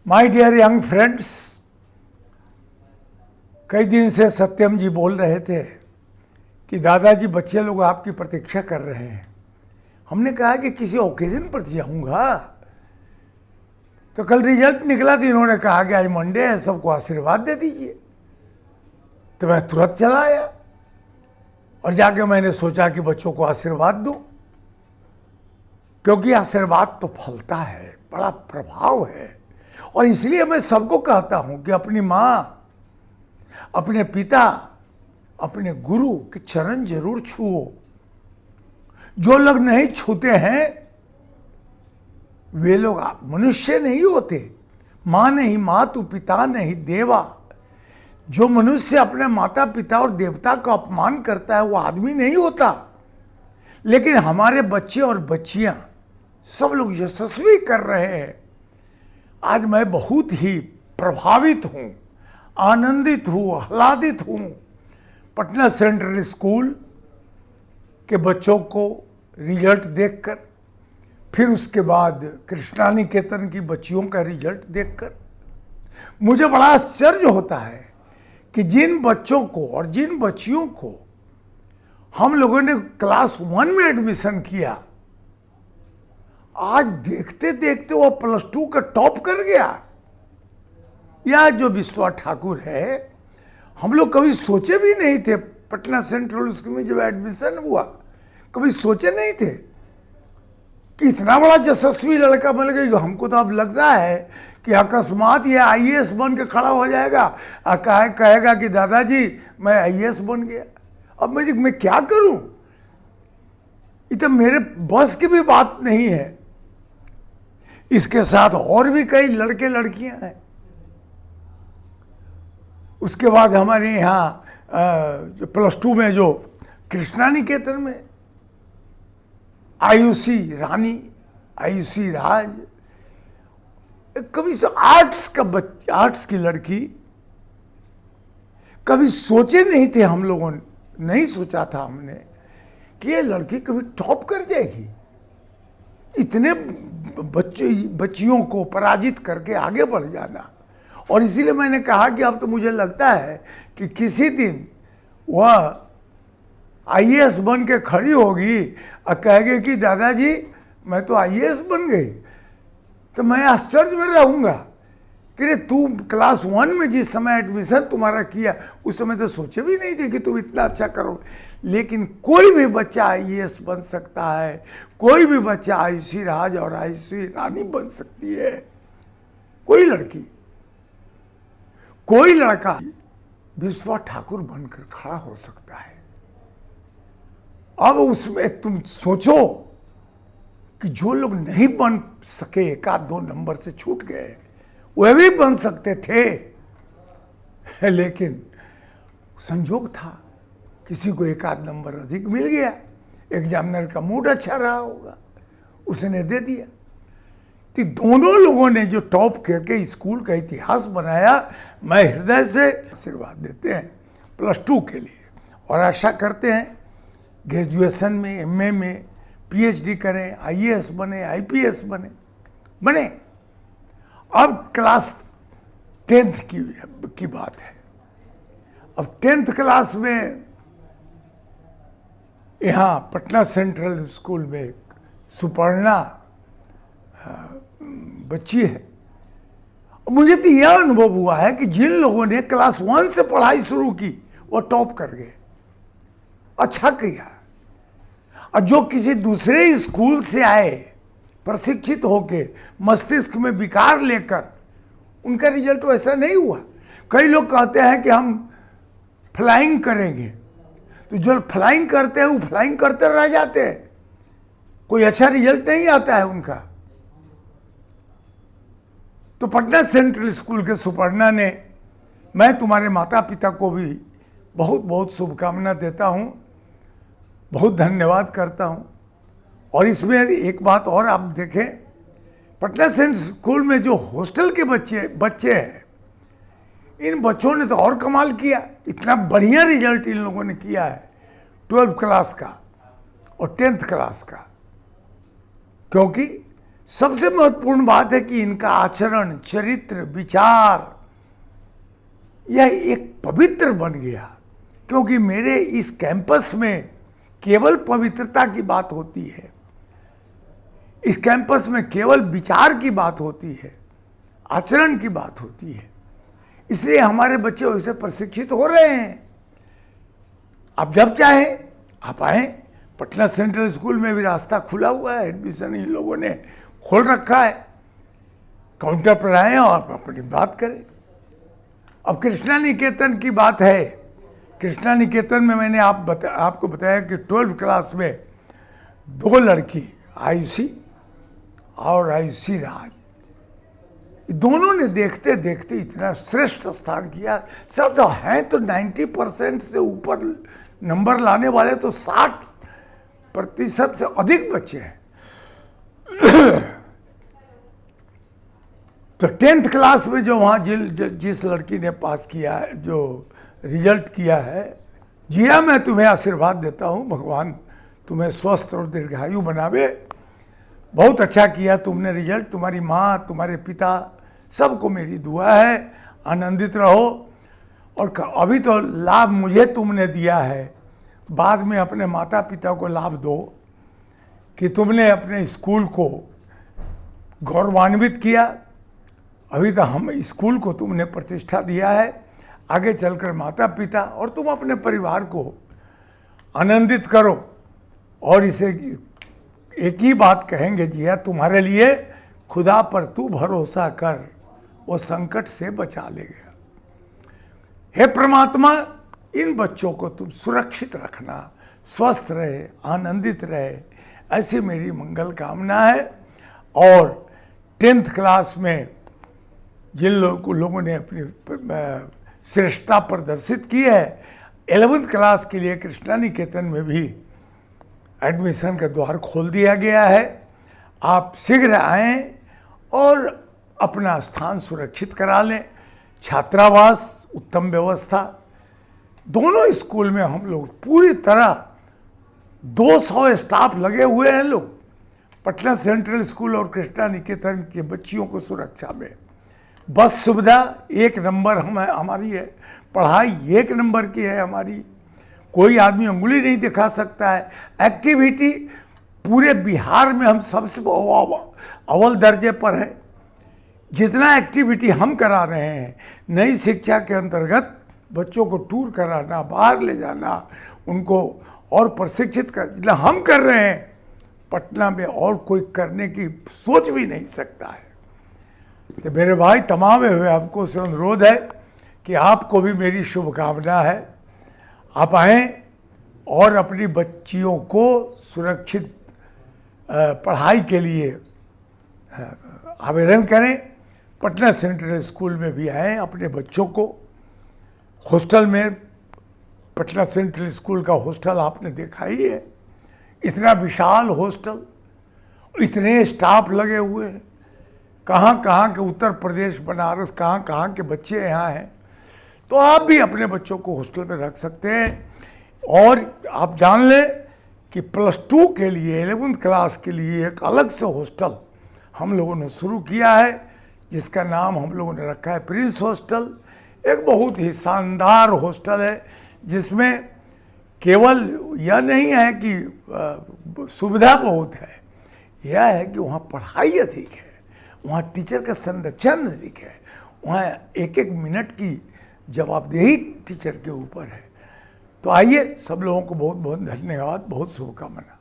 My dear young friends, कई दिन से सत्यम जी बोल रहे थे कि दादाजी बच्चे लोग आपकी प्रतीक्षा कर रहे हैं। हमने कहा कि किसी ओकेजन पर जाऊंगा। तो कल रिजल्ट निकला तो इन्होंने कहा कि आज मंडे है, सबको आशीर्वाद दे दीजिए। तो मैं तुरंत चला आया और जाके मैंने सोचा कि बच्चों को आशीर्वाद दूं, क्योंकि आशीर्वाद तो फलता है, बड़ा प्रभाव है। और इसलिए मैं सबको कहता हूं कि अपनी माँ, अपने पिता, अपने गुरु के चरण जरूर छुओ। जो लोग नहीं छूते हैं वे लोग मनुष्य नहीं होते। माँ नहीं मातु पिता नहीं देवा। जो मनुष्य अपने माता पिता और देवता का अपमान करता है वो आदमी नहीं होता। लेकिन हमारे बच्चे और बच्चियां सब लोग यशस्वी कर रहे हैं। आज मैं बहुत ही प्रभावित हूँ, आनंदित हूँ, आह्लादित हूँ। पटना सेंट्रल स्कूल के बच्चों को रिजल्ट देखकर, फिर उसके बाद कृष्णा निकेतन की बच्चियों का रिजल्ट देखकर मुझे बड़ा आश्चर्य होता है कि जिन बच्चों को और जिन बच्चियों को हम लोगों ने क्लास 1 में एडमिशन किया, आज देखते देखते वो +2 का टॉप कर गया। यह जो विश्वा ठाकुर है, हम लोग कभी सोचे भी नहीं थे। पटना सेंट्रल स्कूल में जब एडमिशन हुआ, कभी सोचे नहीं थे कि इतना बड़ा यशस्वी लड़का मिल गया। हमको तो अब लगता है कि अकस्मात ये IAS बन के खड़ा हो जाएगा और कहेगा कि दादाजी मैं IAS बन गया। अब मैं क्या करूं? ये तो मेरे बस की भी बात नहीं है। इसके साथ और भी कई लड़के लड़कियां हैं। उसके बाद हमारे यहाँ जो +2 में जो कृष्णा निकेतन में आयुषी रानी, आयुषी राज, कभी से आर्ट्स की लड़की, कभी सोचे नहीं थे हम लोगों ने, नहीं सोचा था हमने कि ये लड़की कभी टॉप कर जाएगी। इतने बच्चियों को पराजित करके आगे बढ़ जाना। और इसीलिए मैंने कहा कि अब तो मुझे लगता है कि किसी दिन वह IAS बन के खड़ी होगी और कहेगी कि दादाजी मैं तो IAS बन गई। तो मैं आश्चर्य में रहूँगा कि रे तू क्लास 1 में जिस समय एडमिशन तुम्हारा किया, उस समय तो सोचे भी नहीं थे कि तुम इतना अच्छा करोगे। लेकिन कोई भी बच्चा IAS बन सकता है, कोई भी बच्चा आयुषी राज और आयुषी रानी बन सकती है। कोई लड़की, कोई लड़का विश्वा ठाकुर बनकर खड़ा हो सकता है। अब उसमें तुम सोचो कि जो लोग नहीं बन सके, 1-2 नंबर से छूट गए, वे भी बन सकते थे। लेकिन संजोग था, किसी को 1-8 नंबर अधिक मिल गया, एग्जामिनर का मूड अच्छा रहा होगा, उसने दे दिया। कि दोनों लोगों ने जो टॉप करके स्कूल का इतिहास बनाया, मैं हृदय से आशीर्वाद देते हैं +2 के लिए। और आशा करते हैं ग्रेजुएशन में, MA में PhD करें, IAS बने, IPS बने। अब क्लास 10th की बात है। अब 10th क्लास में यहाँ पटना सेंट्रल स्कूल में सुपर्णा बच्ची है। मुझे तो यह अनुभव हुआ है कि जिन लोगों ने क्लास 1 से पढ़ाई शुरू की वो टॉप कर गए, अच्छा किया। और जो किसी दूसरे स्कूल से आए, प्रशिक्षित होके, मस्तिष्क में विकार लेकर, उनका रिजल्ट वैसा नहीं हुआ। कई लोग कहते हैं कि हम फ्लाइंग करेंगे, तो जो फ्लाइंग करते हैं वो फ्लाइंग करते रह जाते हैं, कोई अच्छा रिजल्ट नहीं आता है उनका। तो पटना सेंट्रल स्कूल के सुपर्णा ने, मैं तुम्हारे माता पिता को भी बहुत बहुत शुभकामना देता हूँ, बहुत धन्यवाद करता हूँ। और इसमें एक बात और आप देखें, पटना सेंट्रल स्कूल में जो हॉस्टल के बच्चे हैं, इन बच्चों ने तो और कमाल किया। इतना बढ़िया रिजल्ट इन लोगों ने किया है 12th क्लास का और 10th क्लास का, क्योंकि सबसे महत्वपूर्ण बात है कि इनका आचरण, चरित्र, विचार यह एक पवित्र बन गया, क्योंकि मेरे इस कैंपस में केवल पवित्रता की बात होती है, इस कैंपस में केवल विचार की बात होती है, आचरण की बात होती है। इसलिए हमारे बच्चे वैसे प्रशिक्षित हो रहे हैं। आप जब चाहे आप आए, पटना सेंट्रल स्कूल में भी रास्ता खुला हुआ है, एडमिशन इन लोगों ने खोल रखा है। काउंटर पर आए और आप अपनी बात करें। अब कृष्णा निकेतन की बात है। कृष्णा निकेतन में मैंने आपको बताया कि 12वीं क्लास में 2 लड़की, आयुषी और आयुषी राज, दोनों ने देखते देखते इतना श्रेष्ठ स्थान किया। सच हैं तो 90% से ऊपर नंबर लाने वाले तो 60% से अधिक बच्चे हैं। तो 10th क्लास में जो वहाँ जिस लड़की ने पास किया है, जो रिजल्ट किया है, जिया मैं तुम्हें आशीर्वाद देता हूँ, भगवान तुम्हें स्वस्थ और दीर्घायु बनावे। बहुत अच्छा किया तुमने रिजल्ट, तुम्हारी माँ, तुम्हारे पिता, सबको मेरी दुआ है। आनंदित रहो। और अभी तो लाभ मुझे तुमने दिया है, बाद में अपने माता पिता को लाभ दो कि तुमने अपने स्कूल को गौरवान्वित किया। अभी तो हम स्कूल को तुमने प्रतिष्ठा दिया है, आगे चलकर माता पिता और तुम अपने परिवार को आनंदित करो। और इसे एक ही बात कहेंगे, जिया तुम्हारे लिए खुदा पर तू भरोसा कर, वो संकट से बचा लेगा। हे परमात्मा, इन बच्चों को तुम सुरक्षित रखना, स्वस्थ रहे, आनंदित रहे, ऐसी मेरी मंगल कामना है। और 10th क्लास में जिन लोगों ने अपनी श्रेष्ठता प्रदर्शित की है, 11th क्लास के लिए कृष्णा निकेतन में भी एडमिशन का द्वार खोल दिया गया है। आप शीघ्र आएं और अपना स्थान सुरक्षित करा लें। छात्रावास, उत्तम व्यवस्था, दोनों स्कूल में हम लोग पूरी तरह 200 स्टाफ लगे हुए हैं लोग, पटना सेंट्रल स्कूल और कृष्णा निकेतन के बच्चियों को सुरक्षा में। बस सुविधा 1 नंबर हमारी है, पढ़ाई 1 नंबर की है हमारी, कोई आदमी उंगली नहीं दिखा सकता है। एक्टिविटी पूरे बिहार में हम सबसे अव्वल दर्जे पर है। जितना एक्टिविटी हम करा रहे हैं, नई शिक्षा के अंतर्गत बच्चों को टूर कराना, बाहर ले जाना, उनको और प्रशिक्षित कर, जितना हम कर रहे हैं पटना में और कोई करने की सोच भी नहीं सकता है। तो मेरे भाई, तमाम हुए आपको से अनुरोध है कि आपको भी मेरी शुभकामना है। आप आएँ और अपनी बच्चियों को सुरक्षित पढ़ाई के लिए आवेदन करें। पटना सेंट्रल स्कूल में भी आएँ, अपने बच्चों को हॉस्टल में, पटना सेंट्रल स्कूल का हॉस्टल आपने देखा ही है, इतना विशाल हॉस्टल, इतने स्टाफ लगे हुए हैं, कहाँ कहाँ के, उत्तर प्रदेश, बनारस, कहाँ कहाँ के बच्चे यहाँ हैं। तो आप भी अपने बच्चों को हॉस्टल में रख सकते हैं। और आप जान लें कि +2 के लिए, 11th क्लास के लिए एक अलग से हॉस्टल हम लोगों ने शुरू किया है, जिसका नाम हम लोगों ने रखा है प्रिंस हॉस्टल। एक बहुत ही शानदार हॉस्टल है, जिसमें केवल यह नहीं है कि सुविधा बहुत है, यह है कि वहाँ पढ़ाई अधिक है, वहाँ टीचर का संरक्षण अधिक है, वहाँ एक एक मिनट की जवाबदेही टीचर के ऊपर है। तो आइए, सब लोगों को बहुत बहुत धन्यवाद, बहुत शुभकामना।